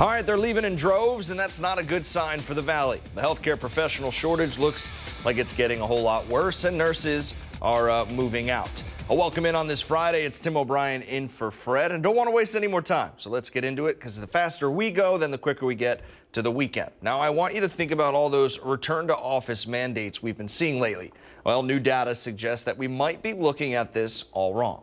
All right, they're leaving in droves, and that's not a good sign for the Valley. The healthcare professional shortage looks like it's getting a whole lot worse, and nurses are moving out. A welcome in on this Friday. It's Tim O'Brien in for Fred, and don't want to waste any more time. So let's get into it, because the faster we go, then the quicker we get to the weekend. Now, I want you to think about all those return to office mandates we've been seeing lately. Well, new data suggests that we might be looking at this all wrong.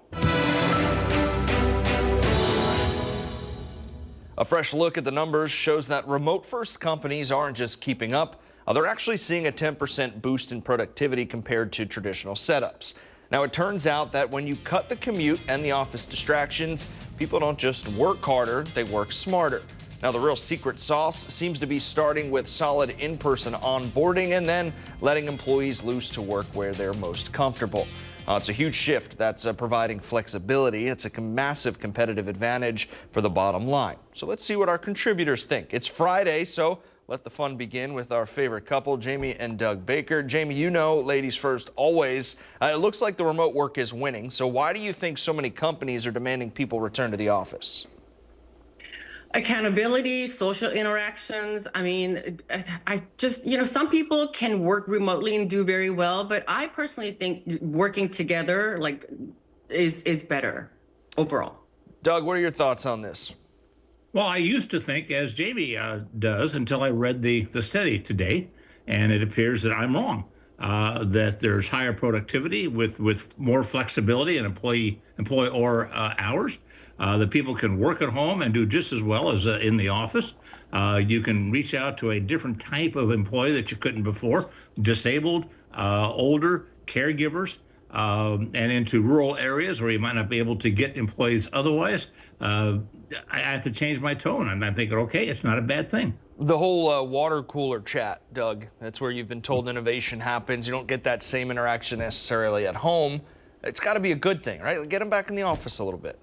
A fresh look at the numbers shows that remote-first companies aren't just keeping up, they're actually seeing a 10% boost in productivity compared to traditional setups. Now, it turns out that when you cut the commute and the office distractions, people don't just work harder, they work smarter. Now, the real secret sauce seems to be starting with solid in-person onboarding and then letting employees loose to work where they're most comfortable. It's a huge shift that's providing flexibility. It's a massive competitive advantage for the bottom line. So let's see what our contributors think. It's Friday, so let the fun begin with our favorite couple, Jamie and Doug Baker. Jamie, you know, ladies first, always. It looks like the remote work is winning. So why do you think so many companies are demanding people return to the office? Accountability, social interactions. I mean, I just, some people can work remotely and do very well, but I personally think working together is better overall. Doug, what are your thoughts on this? Well, I used to think, as Jamie does, until I read the study today, and it appears that I'm wrong. That there's higher productivity with more flexibility and employer hours. That people can work at home and do just as well as in the office. You can reach out to a different type of employee that you couldn't before, disabled, older, caregivers, and into rural areas where you might not be able to get employees otherwise. I have to change my tone, and I'm thinking, okay, it's not a bad thing. The whole water cooler chat, Doug, that's where you've been told innovation happens. You don't get that same interaction necessarily at home. It's got to be a good thing, right? Get them back in the office a little bit.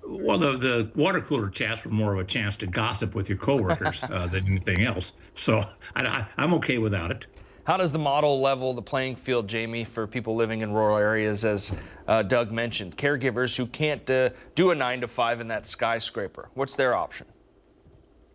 Well, the water cooler chats were more of a chance to gossip with your coworkers than anything else. So I'm okay without it. How does the model level the playing field, Jamie, for people living in rural areas, as Doug mentioned, caregivers who can't do a 9-to-5 in that skyscraper? What's their option?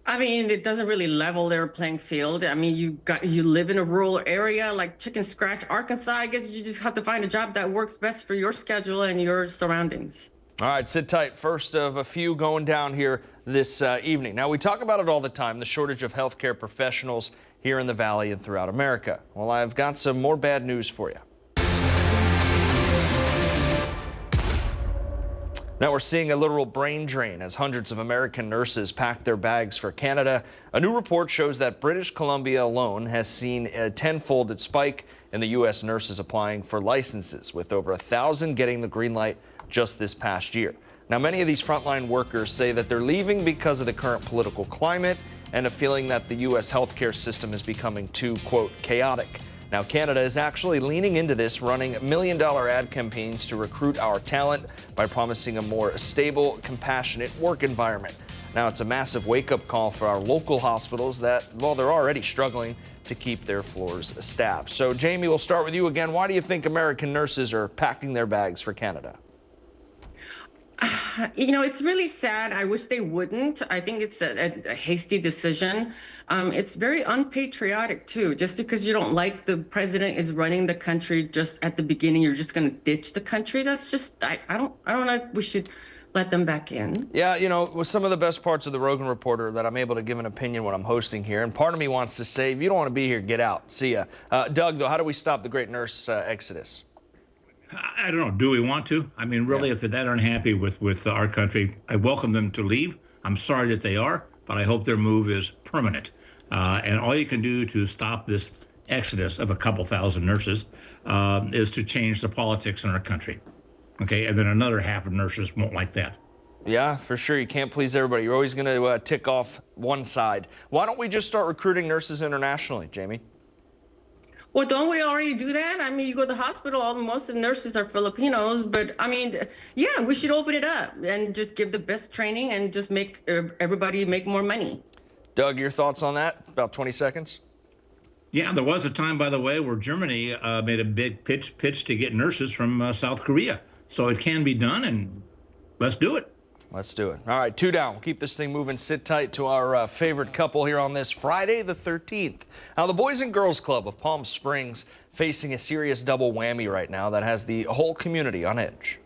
I mean, it doesn't really level their playing field. I mean, you live in a rural area like Chicken Scratch, Arkansas. I guess you just have to find a job that works best for your schedule and your surroundings. All right, sit tight. First of a few going down here this evening. Now, we talk about it all the time, the shortage of healthcare professionals here in the Valley and throughout America. Well, I've got some more bad news for you. Now we're seeing a literal brain drain as hundreds of American nurses pack their bags for Canada. A new report shows that British Columbia alone has seen a tenfold spike in the U.S. nurses applying for licenses, with over 1,000 getting the green light just this past year. Now, many of these frontline workers say that they're leaving because of the current political climate and a feeling that the U.S. healthcare system is becoming too, quote, chaotic. Now, Canada is actually leaning into this, running million-dollar ad campaigns to recruit our talent by promising a more stable, compassionate work environment. Now, it's a massive wake-up call for our local hospitals that, well, they're already struggling to keep their floors staffed. So, Jamie, we'll start with you again. Why do you think American nurses are packing their bags for Canada? It's really sad. I wish they wouldn't. I think it's a hasty decision. It's very unpatriotic, too. Just because you don't like the president is running the country just at the beginning, you're just going to ditch the country. That's just, I don't know if we should let them back in. Yeah, with some of the best parts of the Roggin Reporter that I'm able to give an opinion when I'm hosting here. And part of me wants to say, if you don't want to be here, get out. See ya. Doug, though, how do we stop the great nurse exodus? I don't know. Do we want to? I mean, really, if they're that unhappy with our country, I welcome them to leave. I'm sorry that they are, but I hope their move is permanent. And all you can do to stop this exodus of a couple thousand nurses is to change the politics in our country. Okay, and then another half of nurses won't like that. Yeah, for sure. You can't please everybody. You're always going to tick off one side. Why don't we just start recruiting nurses internationally, Jamie? Well, don't we already do that? I mean, you go to the hospital, most of the nurses are Filipinos, but I mean, yeah, we should open it up and just give the best training and just make everybody make more money. Doug, your thoughts on that? About 20 seconds. Yeah, there was a time, by the way, where Germany made a big pitch to get nurses from South Korea. So it can be done, and let's do it. Let's do it. All right, 2 down. We'll keep this thing moving. Sit tight to our favorite couple here on this Friday the 13th. Now, the Boys and Girls Club of Palm Springs facing a serious double whammy right now that has the whole community on edge.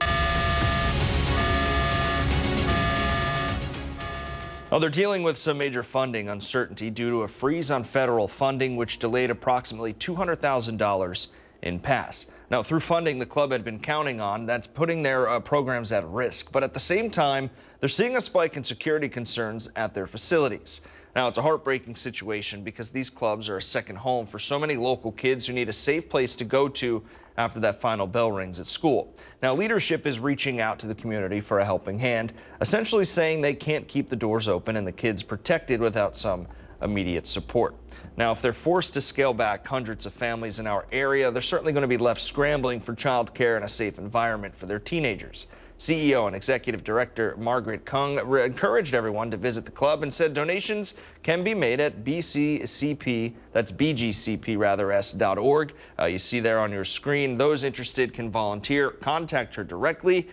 Well, they're dealing with some major funding uncertainty due to a freeze on federal funding, which delayed approximately $200,000 in pass. Now, through funding the club had been counting on, that's putting their programs at risk. But at the same time, they're seeing a spike in security concerns at their facilities. Now, it's a heartbreaking situation because these clubs are a second home for so many local kids who need a safe place to go to after that final bell rings at school. Now, leadership is reaching out to the community for a helping hand, essentially saying they can't keep the doors open and the kids protected without some immediate support. Now, if they're forced to scale back hundreds of families in our area, they're certainly going to be left scrambling for childcare and a safe environment for their teenagers. CEO and Executive Director Margaret Kung encouraged everyone to visit the club and said donations can be made at BCCP, that's BGCP rather, s.org. You see there on your screen. Those interested can volunteer. Contact her directly.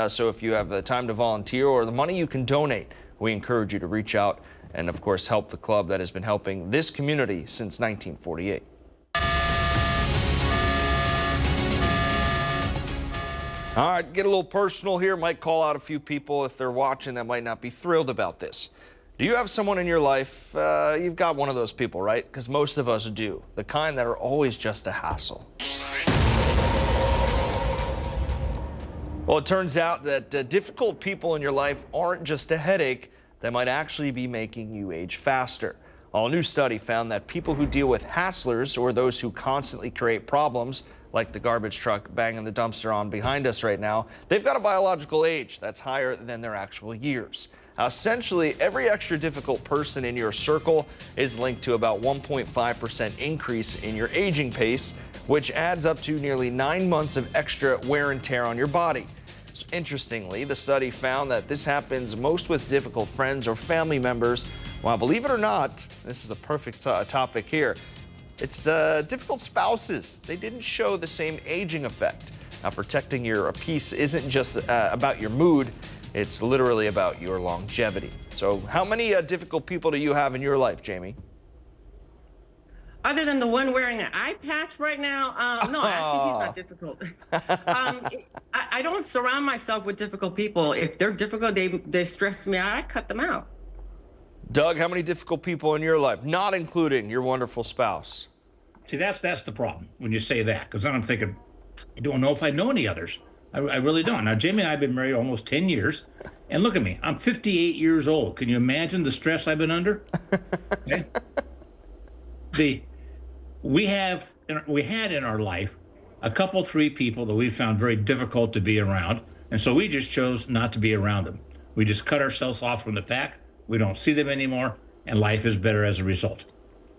So if you have the time to volunteer or the money you can donate, we encourage you to reach out and, of course, help the club that has been helping this community since 1948. All right, get a little personal here. Might call out a few people if they're watching that might not be thrilled about this. Do you have someone in your life? You've got one of those people, right? Because most of us do. The kind that are always just a hassle. Well, it turns out that difficult people in your life aren't just a headache. They might actually be making you age faster. A new study found that people who deal with hasslers, or those who constantly create problems, like the garbage truck banging the dumpster on behind us right now, they've got a biological age that's higher than their actual years. Essentially, every extra difficult person in your circle is linked to about 1.5% increase in your aging pace, which adds up to nearly 9 months of extra wear and tear on your body. Interestingly, the study found that this happens most with difficult friends or family members, while, believe it or not, this is a perfect topic here, it's difficult spouses. They didn't show the same aging effect. Now, protecting your peace isn't just about your mood, it's literally about your longevity. So how many difficult people do you have in your life, Jamie? Other than the one wearing an eye patch right now, no, actually, he's not difficult. I don't surround myself with difficult people. If they're difficult, they stress me out, I cut them out. Doug, how many difficult people in your life, not including your wonderful spouse? See, that's the problem when you say that, because then I'm thinking, I don't know if I know any others. I really don't. Now, Jamie and I have been married almost 10 years, and look at me. I'm 58 years old. Can you imagine the stress I've been under? Okay. We had in our life a couple, 3 people that we found very difficult to be around, and so we just chose not to be around them. We just cut ourselves off from the pack. We don't see them anymore, and life is better as a result.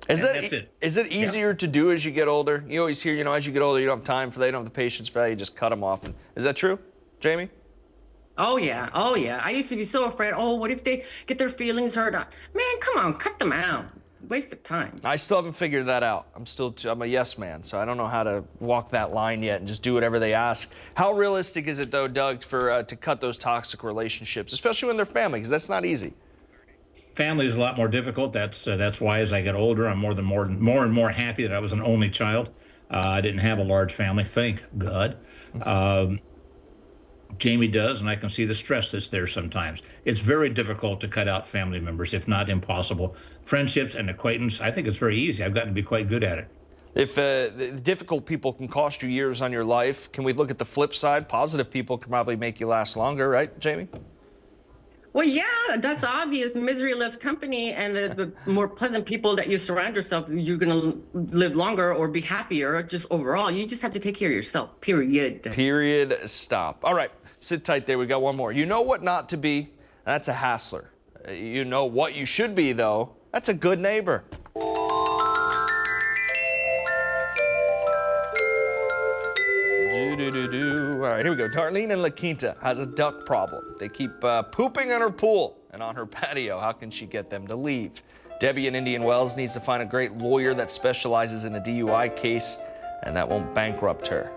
That's it. Is it easier to do as you get older? You always hear, as you get older, you don't have time for that, you don't have the patience for that, you just cut them off. And is that true, Jamie? Oh, yeah. Oh, yeah. I used to be so afraid. Oh, what if they get their feelings hurt? Man, come on, cut them out. Waste of time. I still haven't figured that out. I'm a yes man, so I don't know how to walk that line yet and just do whatever they ask. How realistic is it, though, Doug, to cut those toxic relationships, especially when they're family, because that's not easy? Family is a lot more difficult. That's why as I get older, I'm more and more happy that I was an only child. I didn't have a large family, thank God. Jamie does, and I can see the stress that's there sometimes. It's very difficult to cut out family members, if not impossible. Friendships and acquaintance, I think it's very easy. I've gotten to be quite good at it. If difficult people can cost you years on your life, can we look at the flip side? Positive people can probably make you last longer, right, Jamie? Well, yeah, that's obvious. Misery loves company, and the more pleasant people that you surround yourself, you're going to live longer or be happier. Just overall, you just have to take care of yourself, period. Period, stop. All right, sit tight there. We got one more. You know what not to be? That's a hassler. You know what you should be, though? That's a good neighbor. All right, here we go. Darlene in La Quinta has a duck problem. They keep pooping in her pool and on her patio. How can she get them to leave? Debbie in Indian Wells needs to find a great lawyer that specializes in a DUI case and that won't bankrupt her.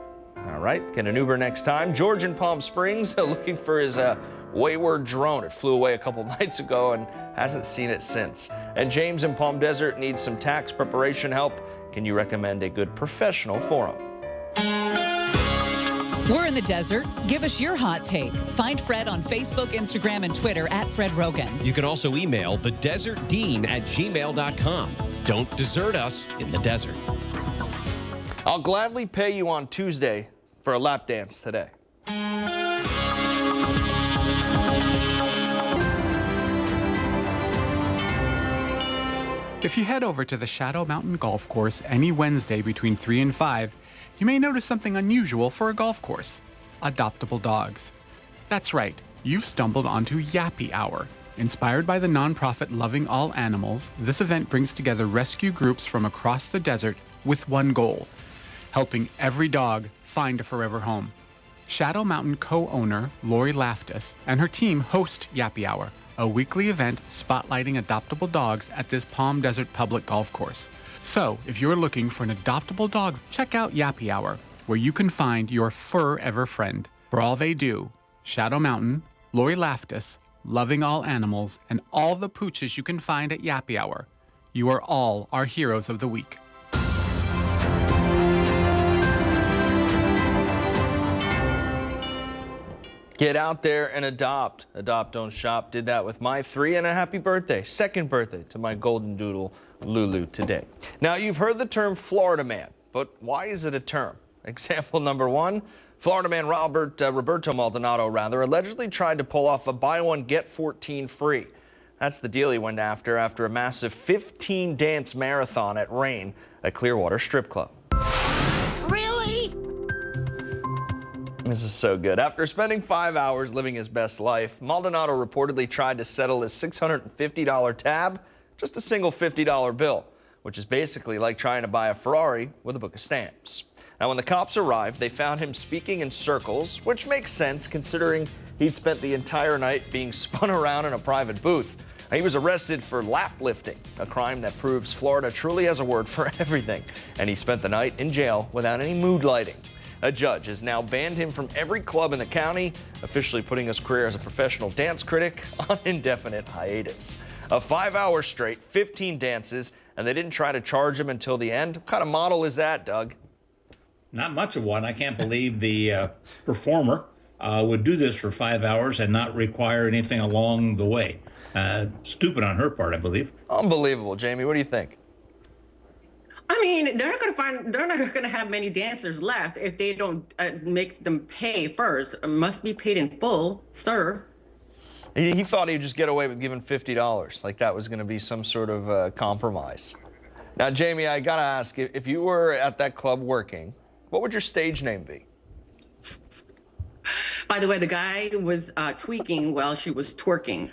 All right, get an Uber next time. George in Palm Springs looking for his wayward drone. It flew away a couple nights ago and hasn't seen it since. And James in Palm Desert needs some tax preparation help. Can you recommend a good professional for him? We're in the desert. Give us your hot take. Find Fred on Facebook, Instagram, and Twitter at Fred Roggin. You can also email thedesertdean@gmail.com. Don't desert us in the desert. I'll gladly pay you on Tuesday for a lap dance today. If you head over to the Shadow Mountain Golf Course any Wednesday between 3 and 5, you may notice something unusual for a golf course: adoptable dogs. That's right, you've stumbled onto Yappy Hour. Inspired by the nonprofit Loving All Animals, this event brings together rescue groups from across the desert with one goal: helping every dog find a forever home. Shadow Mountain co-owner Lori Laftis and her team host Yappy Hour, a weekly event spotlighting adoptable dogs at this Palm Desert public golf course. So, if you're looking for an adoptable dog, check out Yappy Hour, where you can find your fur-ever friend. For all they do, Shadow Mountain, Lori Laftis, Loving All Animals, and all the pooches you can find at Yappy Hour, you are all our heroes of the week. Get out there and adopt. Adopt, don't shop. Did that with my 3, and a happy birthday, second birthday to my golden doodle, Lulu, today. Now, you've heard the term Florida man, but why is it a term? Example number 1, Florida man Roberto Maldonado allegedly tried to pull off a buy one, get 14 free. That's the deal he went after a massive 15-dance marathon at Rain, a Clearwater strip club. This is so good. After spending 5 hours living his best life, Maldonado reportedly tried to settle his $650 tab, just a single $50 bill, which is basically like trying to buy a Ferrari with a book of stamps. Now, when the cops arrived, they found him speaking in circles, which makes sense considering he'd spent the entire night being spun around in a private booth. Now, he was arrested for lap lifting, a crime that proves Florida truly has a word for everything, and he spent the night in jail without any mood lighting. A judge has now banned him from every club in the county, officially putting his career as a professional dance critic on indefinite hiatus. A 5 hours straight, 15 dances, and they didn't try to charge him until the end. What kind of model is that, Doug? Not much of one. I can't believe the performer would do this for 5 hours and not require anything along the way. Stupid on her part, I believe. Unbelievable. Jamie, what do you think? I mean, they're not going to have many dancers left if they don't make them pay first. It must be paid in full, sir. He thought he'd just get away with giving $50, like that was going to be some sort of compromise. Now, Jamie, I got to ask, if you were at that club working, what would your stage name be? By the way, the guy was tweaking while she was twerking.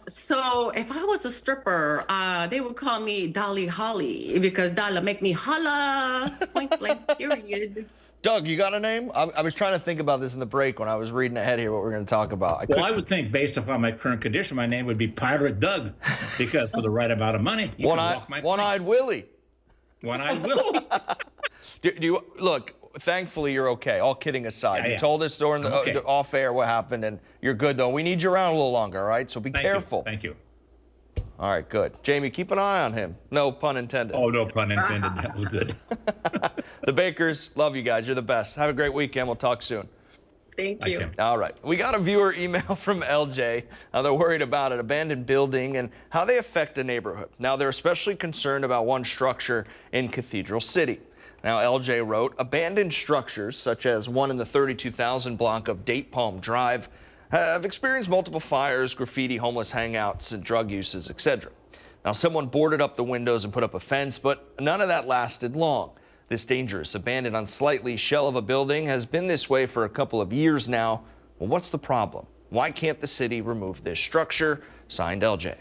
So if I was a stripper, they would call me Dolly Holly because Dolly make me holla, point blank, period. Doug, you got a name? I was trying to think about this in the break when I was reading ahead here what we're going to talk about. I would think, based upon my current condition, my name would be Pirate Doug, because for the right amount of money, you can walk my One-eyed Willie. One-eyed Willie. Do you look? Thankfully, you're okay. All kidding aside, Yeah. You told us during the Okay. off air what happened, and you're good though. We need you around a little longer, all right? So be careful. Thank you. All right, good. Jamie, keep an eye on him. No pun intended. Oh, no pun intended. That was good. The Bakers, love you guys. You're the best. Have a great weekend. We'll talk soon. Thank you. Tim. All right. We got a viewer email from LJ. They're worried about an abandoned building and how they affect a neighborhood. Now, they're especially concerned about one structure in Cathedral City. Now, LJ wrote, abandoned structures, such as one in the 32,000 block of Date Palm Drive, have experienced multiple fires, graffiti, homeless hangouts, and drug uses, etc. Now, someone boarded up the windows and put up a fence, but none of that lasted long. This dangerous, abandoned, unsightly shell of a building has been this way for a couple of years now. Well, what's the problem? Why can't the city remove this structure? Signed, LJ.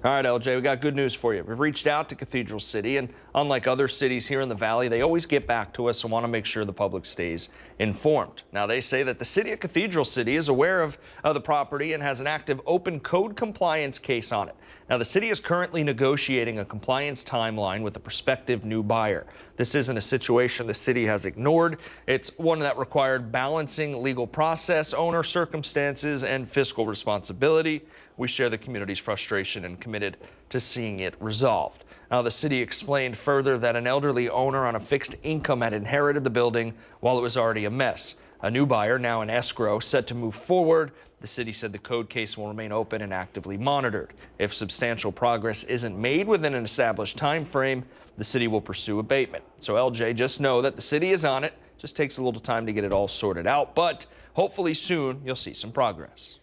All right, LJ, we got good news for you. We've reached out to Cathedral City, and unlike other cities here in the Valley, they always get back to us and want to make sure the public stays informed. Now, they say that the city of Cathedral City is aware of the property and has an active open code compliance case on it. Now, the city is currently negotiating a compliance timeline with a prospective new buyer. This isn't a situation the city has ignored. It's one that required balancing legal process, owner circumstances, and fiscal responsibility. We share the community's frustration and committed to seeing it resolved. Now, the city explained further that an elderly owner on a fixed income had inherited the building while it was already a mess. A new buyer, now in escrow, set to move forward. The city said the code case will remain open and actively monitored. If substantial progress isn't made within an established time frame, the city will pursue abatement. So LJ, just know that the city is on it. Just takes a little time to get it all sorted out, but hopefully soon you'll see some progress.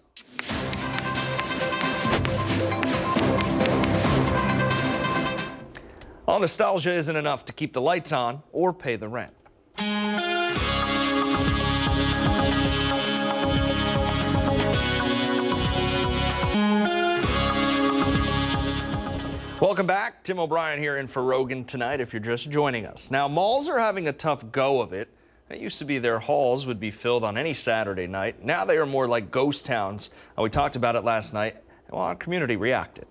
All nostalgia isn't enough to keep the lights on or pay the rent. Welcome back. Tim O'Brien here in for Roggin tonight if you're just joining us. Now, malls are having a tough go of it. It used to be their halls would be filled on any Saturday night. Now they are more like ghost towns. We talked about it last night, and well, our community reacted.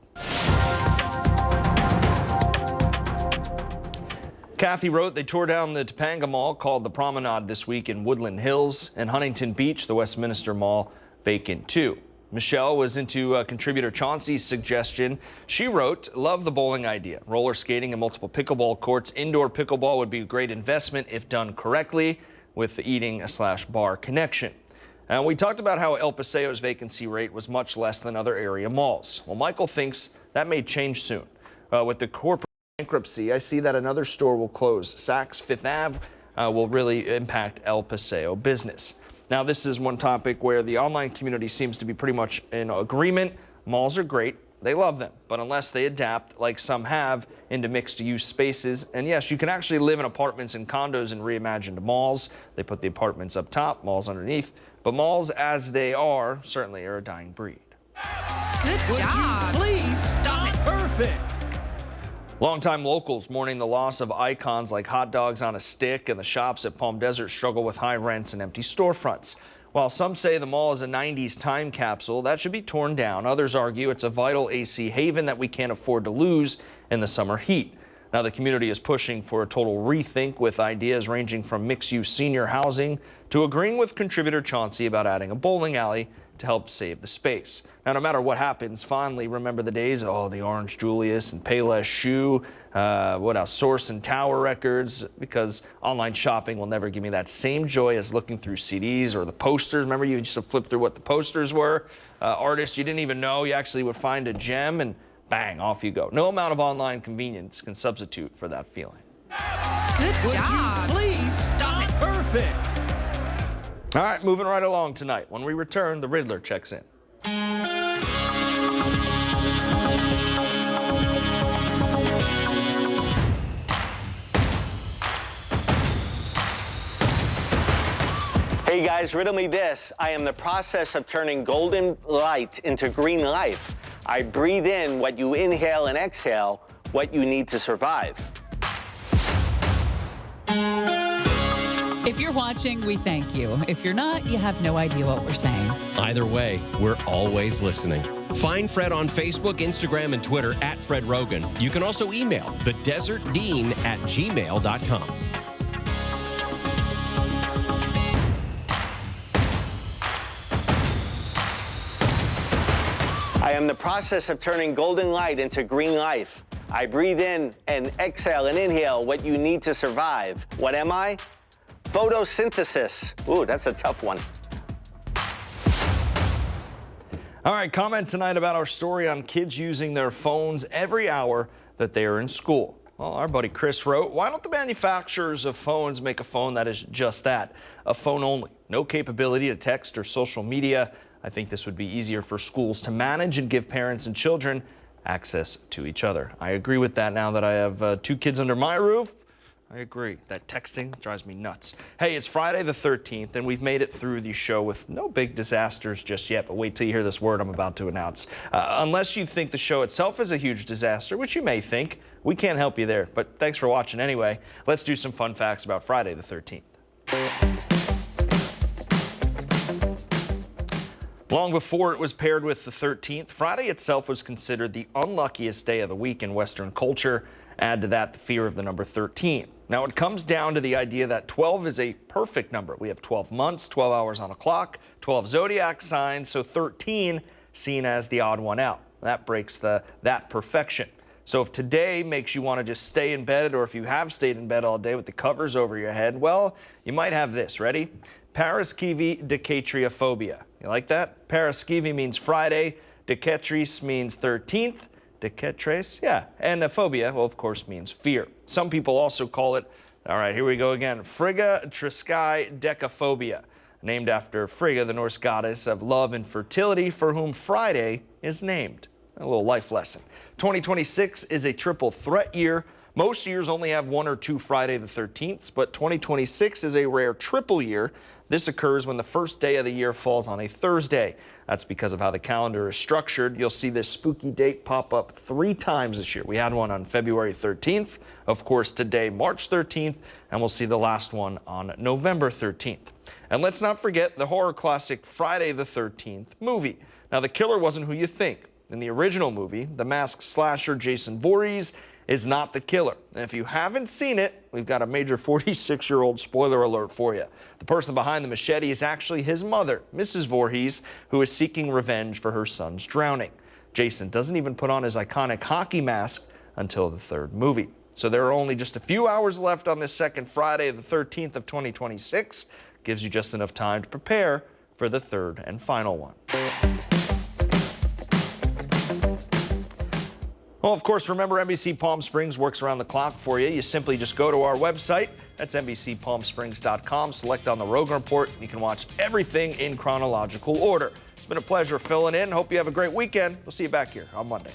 Kathy wrote they tore down the Topanga Mall called the Promenade this week in Woodland Hills, and Huntington Beach, the Westminster Mall, vacant too. Michelle was into contributor Chauncey's suggestion. She wrote, love the bowling idea. Roller skating and multiple pickleball courts. Indoor pickleball would be a great investment if done correctly with the eating/bar connection. And we talked about how El Paseo's vacancy rate was much less than other area malls. Well, Michael thinks that may change soon. With the corporate bankruptcy, I see that another store will close. Saks Fifth Ave will really impact El Paseo business. Now, this is one topic where the online community seems to be pretty much in agreement. Malls are great. They love them. But unless they adapt, like some have, into mixed-use spaces, and yes, you can actually live in apartments and condos in reimagined malls. They put the apartments up top, malls underneath. But malls as they are certainly are a dying breed. Good job. Please stop. Perfect. Longtime locals mourning the loss of icons like hot dogs on a stick, and the shops at Palm Desert struggle with high rents and empty storefronts. While some say the mall is a 90s time capsule, that should be torn down. Others argue it's a vital AC haven that we can't afford to lose in the summer heat. Now, the community is pushing for a total rethink with ideas ranging from mixed-use senior housing to agreeing with contributor Chauncey about adding a bowling alley to help save the space. Now, no matter what happens, fondly remember the days of the Orange Julius and Payless Shoe, what else, Source and Tower Records, because online shopping will never give me that same joy as looking through CDs or the posters. Remember, you used to flip through what the posters were? Artists you didn't even know, you actually would find a gem and bang, off you go. No amount of online convenience can substitute for that feeling. Good job. Please stop. Perfect. All right, moving right along tonight. When we return, the Riddler checks in. Hey guys, riddle me this. I am the process of turning golden light into green life. I breathe in what you inhale and exhale, what you need to survive. If you're watching, we thank you. If you're not, you have no idea what we're saying. Either way, we're always listening. Find Fred on Facebook, Instagram, and Twitter at Fred Roggin. You can also email thedesertdean@gmail.com. I am the process of turning golden light into green life. I breathe in and exhale and inhale what you need to survive. What am I? Photosynthesis. Ooh, that's a tough one. All right, comment tonight about our story on kids using their phones every hour that they are in school. Well, our buddy Chris wrote, why don't the manufacturers of phones make a phone that is just that, a phone only? No capability to text or social media. I think this would be easier for schools to manage and give parents and children access to each other. I agree with that now that I have 2 kids under my roof. I agree. That texting drives me nuts. Hey, it's Friday the 13th, and we've made it through the show with no big disasters just yet, but wait till you hear this word I'm about to announce. Unless you think the show itself is a huge disaster, which you may think, we can't help you there, but thanks for watching anyway. Let's do some fun facts about Friday the 13th. Long before it was paired with the 13th, Friday itself was considered the unluckiest day of the week in Western culture. Add to that the fear of the number 13. Now it comes down to the idea that 12 is a perfect number. We have 12 months, 12 hours on a clock, 12 zodiac signs, so 13 seen as the odd one out. That breaks that perfection. So if today makes you want to just stay in bed, or if you have stayed in bed all day with the covers over your head, well, you might have this. Ready? Paraskivi-decatriophobia. You like that? Paraskivi means Friday, decetris means 13th, decatres, yeah, and phobia, well, of course, means fear. Some people also call it, all right, here we go again, Frigga Triskai decaphobia, named after Frigga, the Norse goddess of love and fertility, for whom Friday is named. A little life lesson. 2026 is a triple threat year. Most years only have 1 or 2 Friday the 13th, but 2026 is a rare triple year. This occurs when the first day of the year falls on a Thursday. That's because of how the calendar is structured. You'll see this spooky date pop up 3 times this year. We had one on February 13th, of course today, March 13th, and we'll see the last one on November 13th. And let's not forget the horror classic Friday the 13th movie. Now, the killer wasn't who you think. In the original movie, the masked slasher Jason Voorhees is not the killer. And if you haven't seen it, we've got a major 46-year-old spoiler alert for you. The person behind the machete is actually his mother, Mrs. Voorhees, who is seeking revenge for her son's drowning. Jason doesn't even put on his iconic hockey mask until the 3rd movie. So there are only just a few hours left on this second Friday, the 13th of 2026. Gives you just enough time to prepare for the 3rd and final one. Well, of course, remember NBC Palm Springs works around the clock for you. You simply just go to our website. That's NBCPalmSprings.com. Select on the Roggin Report. You can watch everything in chronological order. It's been a pleasure filling in. Hope you have a great weekend. We'll see you back here on Monday.